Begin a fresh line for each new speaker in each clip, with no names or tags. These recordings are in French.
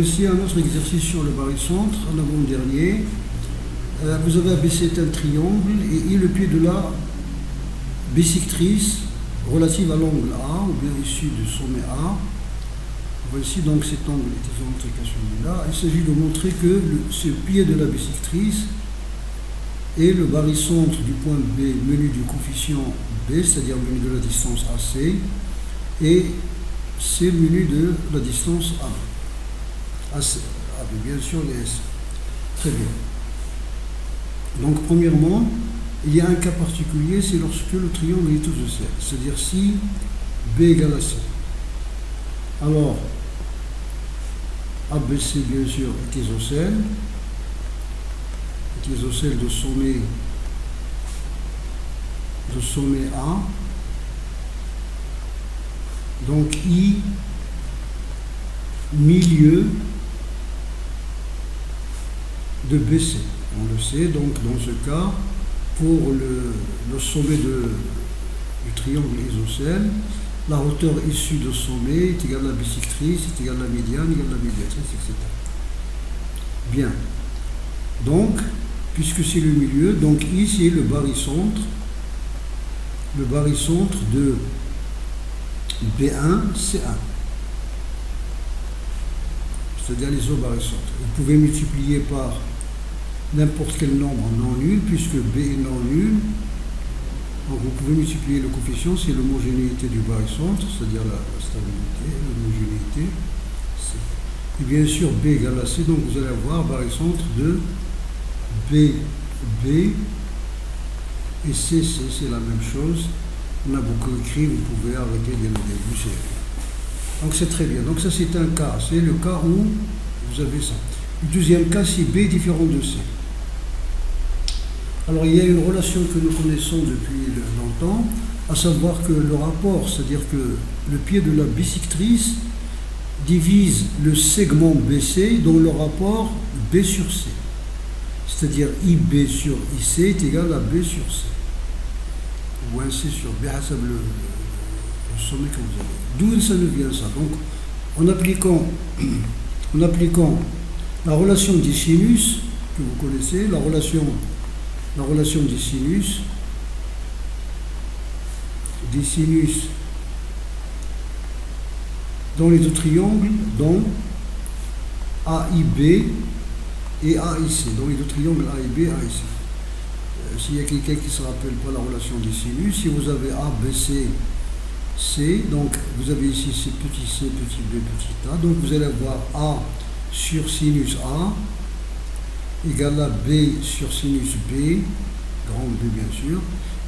Aussi un autre exercice sur le barycentre, en avant-dernier. Vous avez abaissé un triangle et le pied de la bisectrice relative à l'angle A, ou bien issu du sommet A. Voici donc cet angle isométrique à celui-là. Il s'agit de montrer que ce pied de la bisectrice est le barycentre du point B menu du coefficient B, c'est-à-dire menu de la distance AC, et c'est menu de la distance A. AC, avec bien sûr les S. Très bien. Donc, premièrement, il y a un cas particulier, c'est lorsque le triangle est isocèle, c'est-à-dire si B égale à C. Alors, ABC, bien sûr, est isocèle de sommet A. Donc, I, milieu de BC. On le sait, donc dans ce cas, pour le sommet du triangle isocèle, la hauteur issue de sommet est égale à la bisectrice, est égale à la médiane, égale à la médiatrice, etc. Bien. Donc, puisque c'est le milieu, donc ici le barycentre de B1, C1. C'est-à-dire l'isobarycentre. Vous pouvez multiplier par n'importe quel nombre non nul, puisque B est non nul. Donc vous pouvez multiplier le coefficient, c'est l'homogénéité du barycentre, c'est-à-dire la stabilité, l'homogénéité. Et bien sûr, B égale à C, donc vous allez avoir barycentre de B et C, c'est la même chose. On a beaucoup écrit, vous pouvez arrêter dès le début. Donc c'est très bien. Donc ça c'est un cas, c'est le cas où vous avez ça. Le deuxième cas, c'est B différent de C. Alors il y a une relation que nous connaissons depuis longtemps, à savoir que le rapport, c'est-à-dire que le pied de la bisectrice divise le segment BC dont le rapport B sur C. C'est-à-dire IB sur IC est égal à B sur C. Ou un C sur B, ça le sommet que vous avez. D'où ça nous vient ça? Donc, en appliquant la relation des sinus, que vous connaissez, la relation des sinus dans les deux triangles, dont AIB et AIC, dans les deux triangles AIB et AIC. S'il y a quelqu'un qui ne se rappelle pas la relation des sinus, si vous avez ABC, C, donc vous avez ici C, petit B, petit a, donc vous allez avoir A sur sinus A égale à B sur sinus B, grand B bien sûr,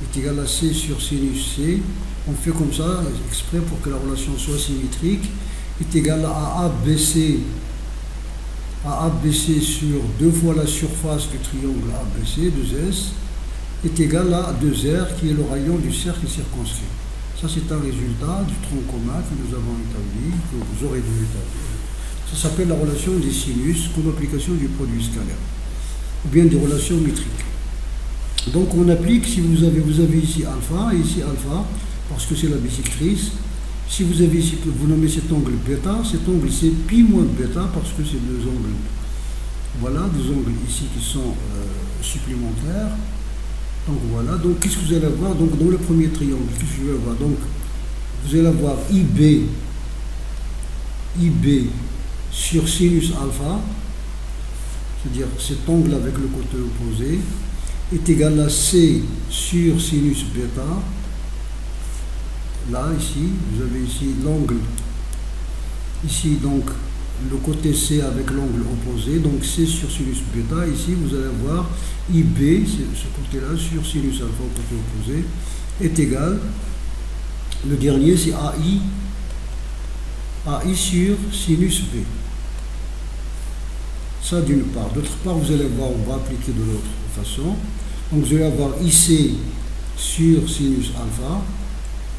est égal à C sur sinus C. On fait comme ça, exprès pour que la relation soit symétrique, est égal à ABC sur 2 fois la surface du triangle ABC, 2S, est égal à 2R qui est le rayon du cercle circonscrit. Ça, c'est un résultat du tronc commun que nous avons établi, que vous aurez dû établir. Ça s'appelle la relation des sinus comme application du produit scalaire, ou bien des relations métriques. Donc, on applique, si vous avez ici alpha et ici alpha, parce que c'est la bisectrice. Si vous avez ici, vous nommez cet angle bêta, cet angle c'est pi moins bêta, parce que c'est deux angles. Voilà, deux angles ici qui sont supplémentaires. Donc voilà, donc qu'est-ce que vous allez avoir? Donc dans le premier triangle, qu'est-ce que je vais avoir? Donc vous allez avoir IB sur sinus alpha, c'est-à-dire cet angle avec le côté opposé, est égal à C sur sinus bêta. Là, ici, vous avez ici l'angle, ici donc le côté C avec l'angle opposé, donc C sur sinus bêta. Ici, vous allez avoir IB, ce côté-là, sur sinus alpha au côté opposé, est égal, le dernier c'est AI sur sinus B. Ça d'une part. D'autre part, vous allez voir, on va appliquer de l'autre façon. Donc vous allez avoir IC sur sinus alpha.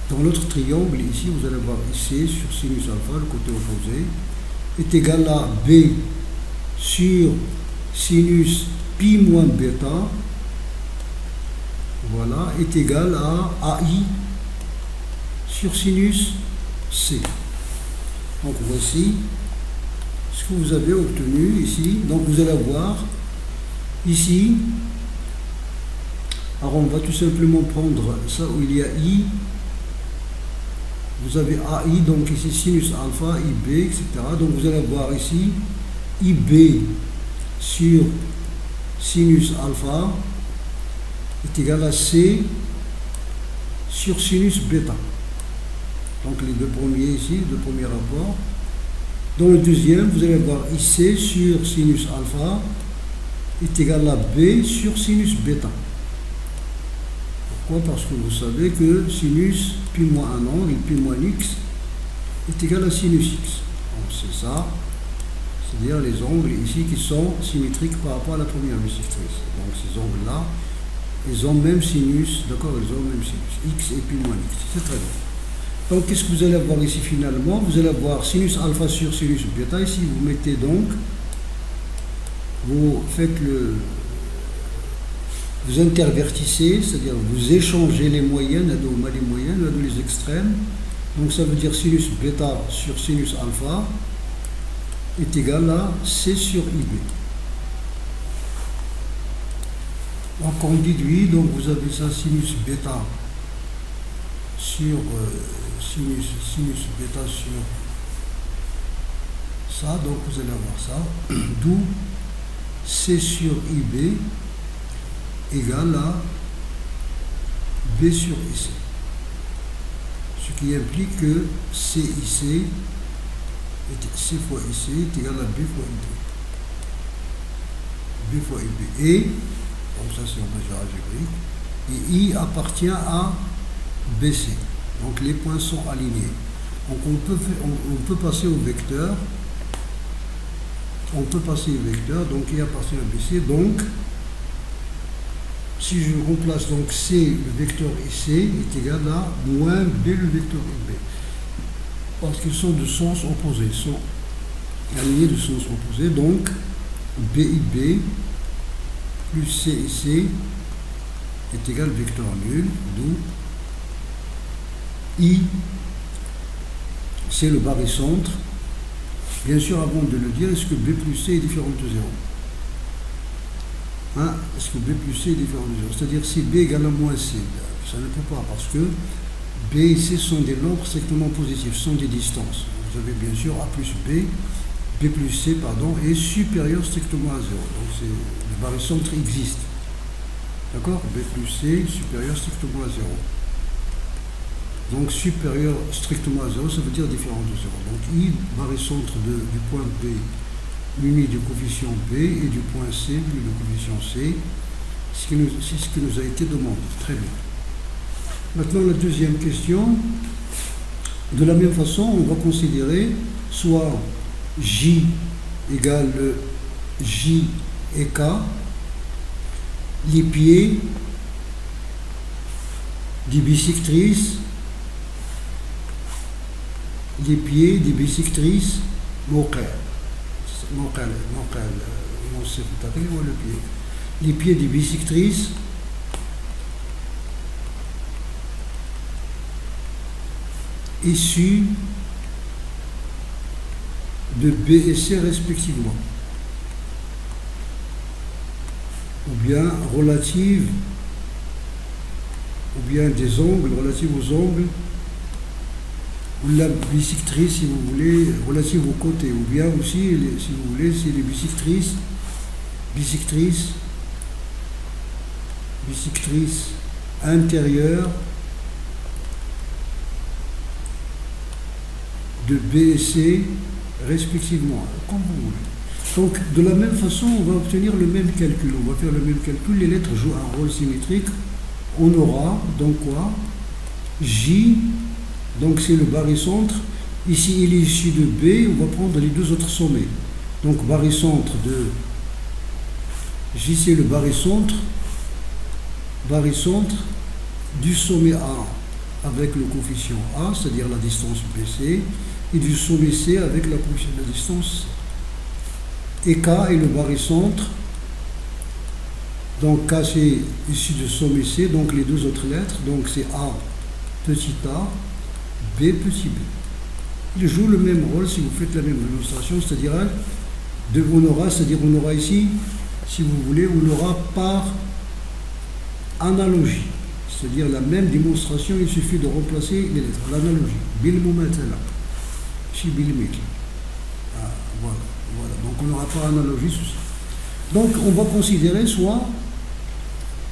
Dans l'autre triangle, ici, vous allez avoir IC sur sinus alpha, le côté opposé, est égal à B sur sinus pi moins bêta, voilà, est égal à AI sur sinus C. Donc voici ce que vous avez obtenu ici. Donc vous allez voir ici, alors on va tout simplement prendre ça où il y a I, vous avez AI, donc ici sinus alpha, IB, etc. Donc vous allez voir ici IB sur sinus alpha est égal à C sur sinus bêta. Donc les deux premiers ici, le premier rapport. Dans le deuxième, vous allez voir IC sur sinus alpha est égal à B sur sinus bêta. Pourquoi? Parce que vous savez que sinus pi moins un angle, pi moins x, est égal à sinus x. Donc c'est ça, c'est-à-dire les angles ici qui sont symétriques par rapport à la première bissectrice. Donc ces angles-là, ils ont même sinus, d'accord, ils ont même sinus, x et pi moins x. C'est très bien. Donc qu'est-ce que vous allez avoir ici finalement? Vous allez avoir sinus alpha sur sinus bêta. Ici vous mettez donc, vous faites vous intervertissez, c'est-à-dire vous échangez les moyennes, les moyennes, les extrêmes. Donc ça veut dire sinus bêta sur sinus alpha est égal à C sur IB. Donc on déduit, donc vous avez ça sinus bêta sur sinus bêta sur ça, donc vous allez avoir ça, d'où C sur IB égale à B sur IC. Ce qui implique que CIC, C fois IC est égal à B fois IB. B fois IB. Et, donc ça c'est en mesure algébrique, et I appartient à BC. Donc les points sont alignés. Donc on peut passer au vecteur. On peut passer au vecteur, donc I appartient à BC. Donc, si je remplace donc C, le vecteur IC est égal à moins B, le vecteur IB. Parce qu'ils sont de sens opposé, sont alignés de sens opposé. Donc, BIB plus CIC est égal à vecteur nul, d'où I, c'est le barycentre. Bien sûr, avant de le dire, est-ce que B plus C est différent de 0? Hein? Est-ce que B plus C est différent de 0? C'est-à-dire si B égale à moins C, ça ne peut pas, parce que B et C sont des nombres strictement positifs, sont des distances. Vous avez bien sûr A plus B plus C, pardon, est supérieur strictement à 0. Donc le barycentre existe. D'accord? B plus C supérieur strictement à 0. Donc supérieur strictement à 0, ça veut dire différent de 0. Donc I, barycentre du point B muni du coefficient B et du point C muni du coefficient C, c'est ce qui nous a été demandé. Très bien. Maintenant la deuxième question. De la même façon, on va considérer soit J égale J et K, les pieds des bissectrices, les pieds des bissectrices les pieds des bissectrices issus de B et C respectivement, ou bien relatives, ou bien des angles relatifs aux angles, ou la bissectrice, si vous voulez, relative au côté, ou bien aussi, si vous voulez, c'est les bissectrices intérieures de B et C respectivement, comme vous voulez. Donc, de la même façon, on va obtenir le même calcul. On va faire le même calcul. Les lettres jouent un rôle symétrique. On aura donc quoi? J, donc c'est le barycentre. Ici, il est issu de B. On va prendre les deux autres sommets. Donc, barycentre de J, c'est le barycentre du sommet A avec le coefficient A, c'est-à-dire la distance BC, et du sommet C avec la distance C. Et K est le barycentre. Donc K c'est issu du sommet C, donc les deux autres lettres, donc c'est A petit a, B petit b. Il joue le même rôle si vous faites la même démonstration, c'est-à-dire on aura ici, si vous voulez, on aura par analogie, c'est-à-dire la même démonstration, il suffit de remplacer les lettres, l'analogie, bil mumathala, si bil mithl. Voilà, donc on n'aura pas analogie sur ça. Donc on va considérer soit,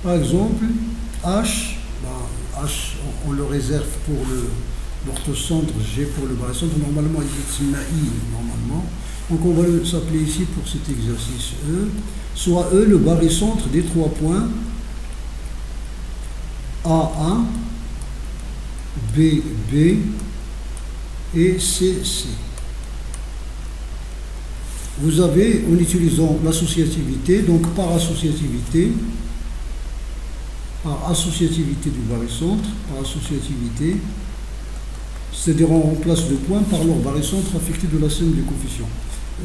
par exemple, H, on le réserve pour l'orthocentre, G pour le barycentre, normalement il est I, normalement. Donc on va s'appeler ici pour cet exercice E, soit E le barycentre des 3 points A1, B et C. Vous avez, en utilisant l'associativité, donc par associativité du barycentre, c'est-à-dire on remplace le point par leur barycentre affecté de la somme des coefficients.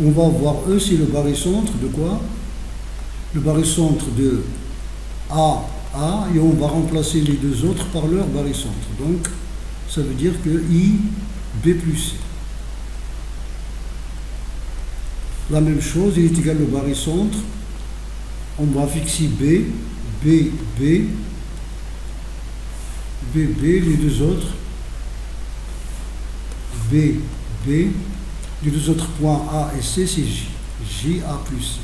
On va avoir E, c'est le barycentre de quoi? Le barycentre de A, et on va remplacer les deux autres par leur barycentre. Donc, ça veut dire que I, B plus C. La même chose, il est égal au barycentre. On va fixer B, les deux autres, les deux autres points A et C, c'est J, A plus C.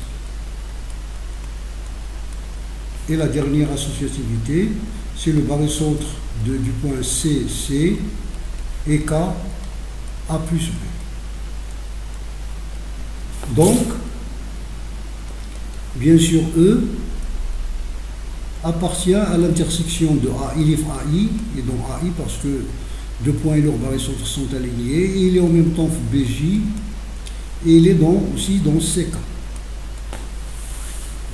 Et la dernière associativité, c'est le barycentre du point C et K, A plus B. Donc, bien sûr, E appartient à l'intersection de A, il est AI, et donc AI parce que deux points et leurs barycentres sont alignés, et il est en même temps BJ, et il est aussi dans CK.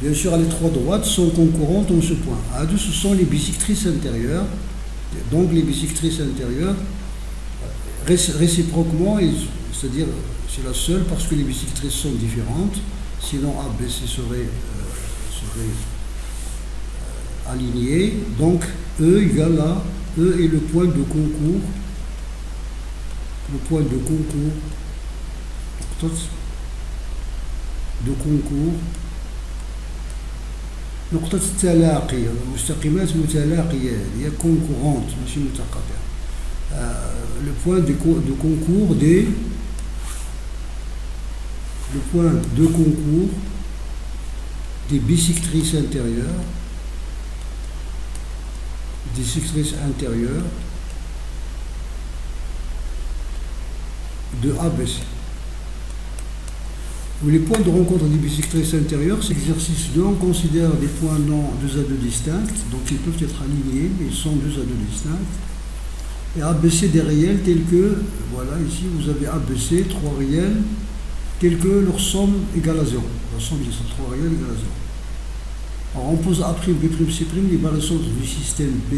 Bien sûr, les trois droites sont concurrentes en ce point. A2, ce sont les bisectrices intérieures. Donc, les bisectrices intérieures, réciproquement, c'est-à-dire, c'est la seule parce que les bisectrices sont différentes. Sinon, A, B, C serait aligné. Donc, E égale à E est le point de concours. Le point de concours. نقطة التلاقي المستقيمات متلاقية هي concurrente ماشي متقاطعة. Le point de concours des bisectrices intérieures de ABC. Les points de rencontre des bisectrices intérieures, c'est l'exercice 2, on considère des points non 2A2 distincts, donc ils peuvent être alignés, mais ils sont 2A2 distincts. Et ABC des réels tels que, voilà, ici vous avez ABC, 3 réels, tels que leur somme égale à 0. La somme de ces 3 réels égale à 0. Alors on pose A', B', C', les barycentres du système B,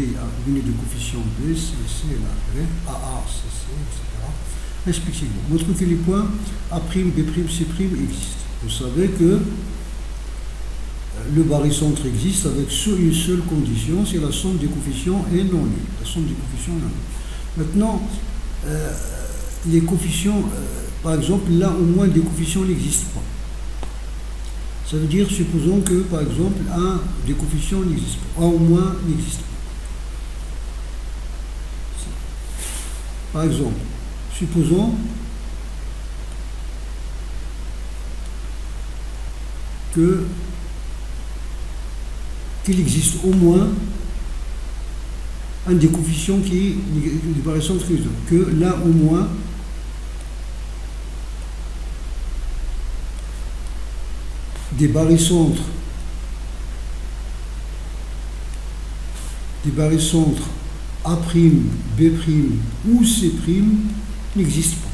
unité de coefficient B, C, AA, C, etc. Respectivement. Montre que les points A', B', C' existent. Vous savez que le barycentre existe avec une seule condition, c'est la somme des coefficients est non nulle. La somme des coefficients est non nulle. Maintenant, les coefficients, par exemple, là au moins des coefficients n'existent pas. Ça veut dire, supposons que, par exemple, un des coefficients n'existe pas. Un au moins n'existe pas. Par exemple, supposons qu'il existe au moins un des coefficients qui du barycentre que là au moins des barycentres A', B' ou C' n'existent pas.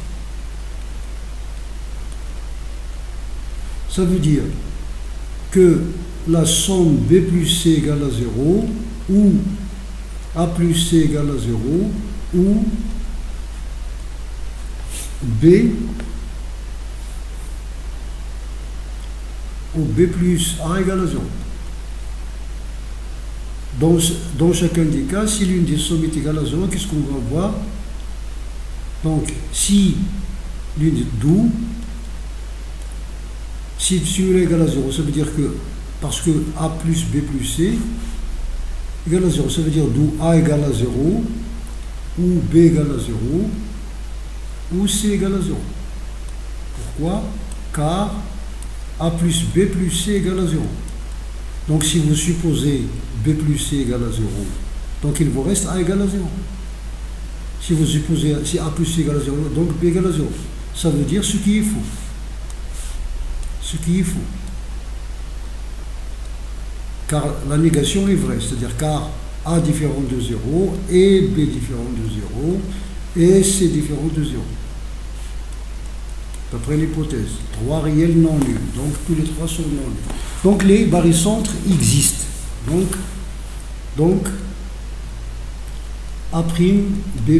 Ça veut dire que la somme B plus C égale à 0 ou A plus C égale à 0 ou B ou B plus A égale à 0. Dans chacun des cas, si l'une des sommes est égale à 0, qu'est-ce qu'on va voir? Donc, si d'où, si celui-là est égal à 0, ça veut dire que, parce que A plus B plus C égale à 0, ça veut dire d'où A égale à 0, ou B égale à 0, ou C égale à 0. Pourquoi? Car A plus B plus C égale à 0. Donc si vous supposez B plus C égale à 0, donc il vous reste A égale à 0. Si vous supposez si A plus C égale à 0, donc B égale à 0. Ça veut dire ce qui est faux. Ce qui est faux. Car la négation est vraie, c'est-à-dire car A différent de 0, et B différent de 0, et C différent de 0. D'après l'hypothèse, 3 réels non nuls, donc tous les 3 sont non nuls. Donc les barycentres existent. Donc A', B'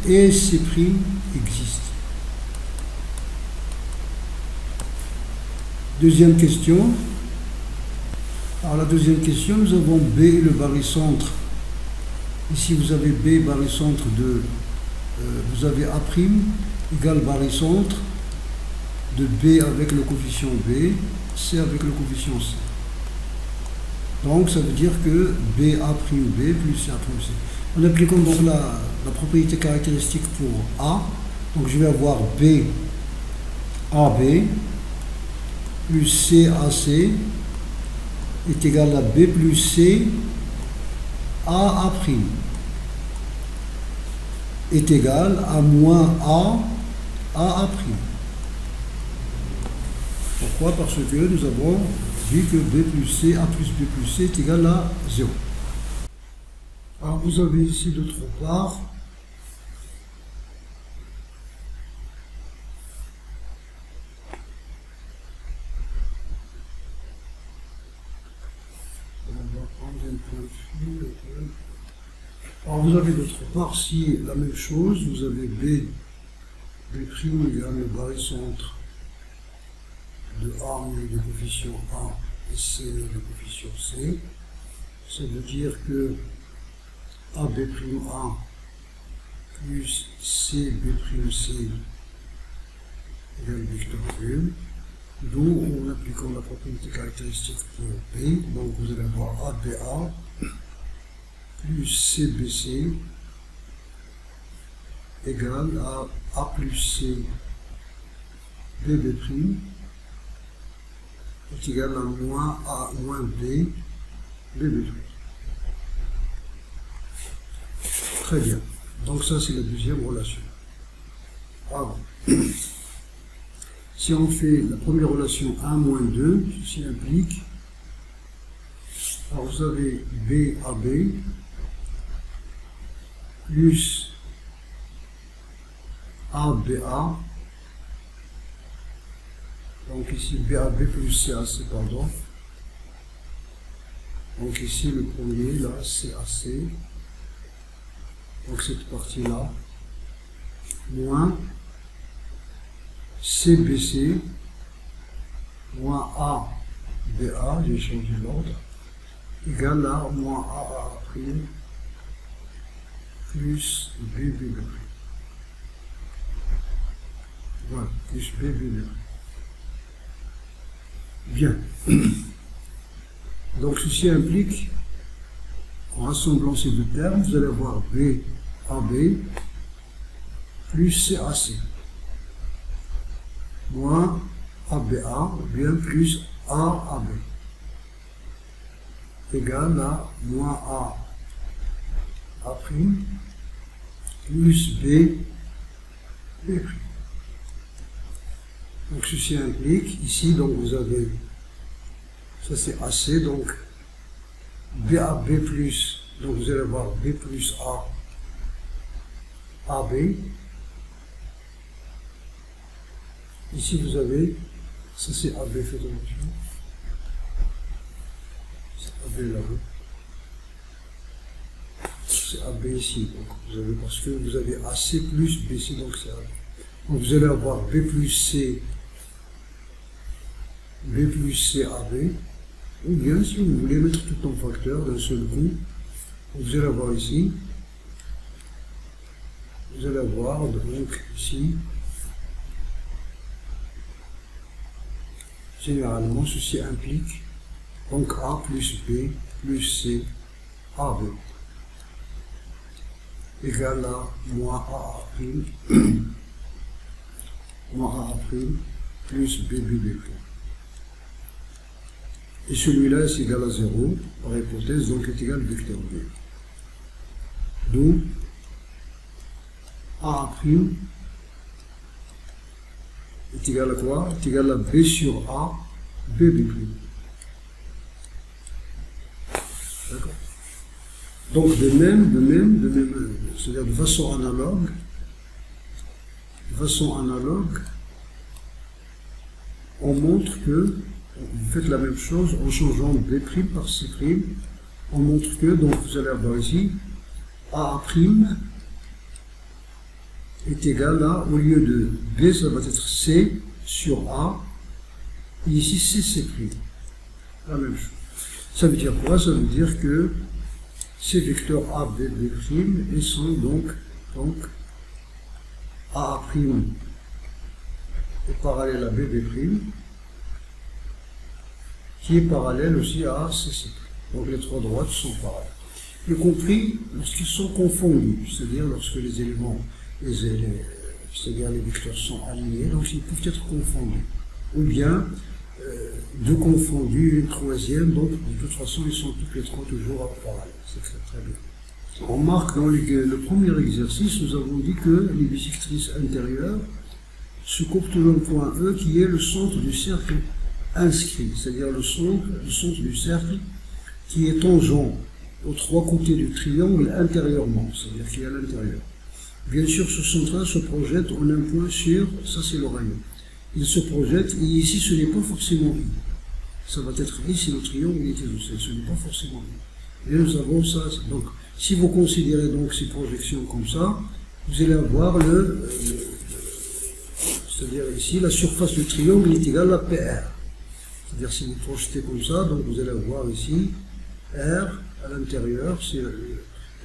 et C' existent. Deuxième question. Alors la deuxième question, nous avons B, le barycentre. Ici vous avez B, barycentre de, vous avez A' égale barycentre de B avec le coefficient B, C avec le coefficient C. Donc ça veut dire que BA', B plus CA', C. En appliquant donc la propriété caractéristique pour A, donc je vais avoir B, AB plus C, AC est égal à B plus C, A', est égal à moins A'. Pourquoi? Parce que nous avons vu que B plus C, A plus B plus C est égal à 0. Alors vous avez ici d'autre part alors vous avez d'autre part si la même chose, vous avez B' égale le barycentre de A mais le coefficient A et C mais le coefficient C. Ça veut dire que AB' A plus CB' C égale vecteur nul, d'où en appliquant la propriété caractéristique pour B, donc vous allez avoir ABA plus CBC égale à A plus C BB' est égal à moins A moins B BB'. Très bien. Donc ça c'est la deuxième relation. Alors, si on fait la première relation 1 moins 2, ceci implique, alors vous avez BAB plus ABA, donc ici BAB plus CAC, pardon. Donc ici le premier, là, CAC, donc cette partie-là, moins CBC, moins ABA, j'ai changé l'ordre, égale à moins AA' plus BB'. Voilà, plus BB'. Bien. Donc ceci implique, en rassemblant ces deux termes, vous allez avoir BAB plus CAC moins ABA, ou bien plus AAB, égale à moins A' plus B'. Donc ceci implique, ici, donc vous avez, ça c'est AC, donc BAB plus, donc vous allez avoir B plus AB. Ici vous avez, ça c'est AB, faites attention, c'est AB là-haut, c'est AB ici, donc vous avez, parce que vous avez AC plus BC, donc c'est AB. Donc vous allez avoir B plus C AB, ou bien si vous voulez mettre tout en facteur d'un seul coup, vous allez avoir ici, vous vous allez voir donc ici, généralement ceci implique donc A plus B plus C AB égale à moins AA' moins AA' plus BB'. Et celui-là est égal à 0, par hypothèse, donc est égal à vecteur B. D'où AA' est égal à quoi? Est égal à B sur A, BB'. D'accord? Donc de même, c'est-à-dire de façon analogue, on montre que vous faites la même chose en changeant B' par C'. On montre que, donc vous allez avoir ici, A' est égal à, au lieu de B, ça va être C sur A, et ici c'est C'. La même chose. Ça veut dire quoi? Ça veut dire que ces vecteurs A, B, B' et sont donc A' est parallèle à BB', qui est parallèle aussi à CC'. Donc les trois droites sont parallèles. Y compris lorsqu'ils sont confondus, c'est-à-dire lorsque les éléments, c'est-à-dire les vecteurs sont alignés, donc ils peuvent être confondus. Ou bien deux confondus, une troisième, donc de toute façon ils sont tous les trois toujours parallèles. C'est très bien. On remarque dans le premier exercice, nous avons dit que les bisectrices intérieures se coupent d'un point E qui est le centre du cercle inscrit, c'est-à-dire le centre du cercle qui est tangent aux trois côtés du triangle intérieurement, c'est-à-dire qui est à l'intérieur. Bien sûr, ce centre-là se projette en un point sur, ça c'est le rayon. Il se projette, et ici ce n'est pas forcément I. Ça va être I si le triangle est isocèle, ce n'est pas forcément I. Et nous avons ça, donc si vous considérez donc ces projections comme ça, vous allez avoir c'est-à-dire ici, la surface du triangle est égale à PR. C'est-à-dire si vous projetez comme ça, donc vous allez avoir ici R à l'intérieur, c'est le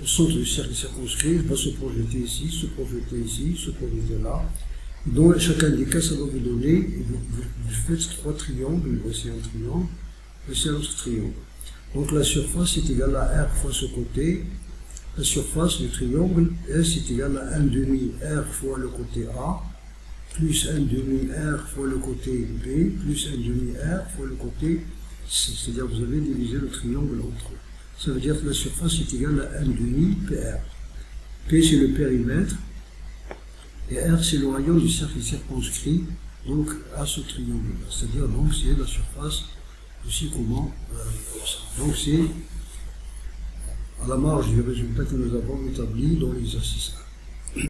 centre du cercle circonscrit, va se projeter ici, se projeter là. Dans chacun des cas, ça va vous donner, vous faites trois triangles, voici un triangle, voici un autre triangle. Donc la surface est égale à R fois ce côté, la surface du triangle S est égale à 1 demi R fois le côté A, plus 1 demi R fois le côté B, plus 1 demi R fois le côté C. C'est-à-dire que vous avez divisé le triangle entre eux. Ça veut dire que la surface est égale à 1 demi PR. P c'est le périmètre, et R c'est le rayon du cercle circonscrit, donc à ce triangle-là. C'est-à-dire donc c'est la surface aussi comment donc c'est à la marge du résultat que nous avons établi dans l'exercice 1.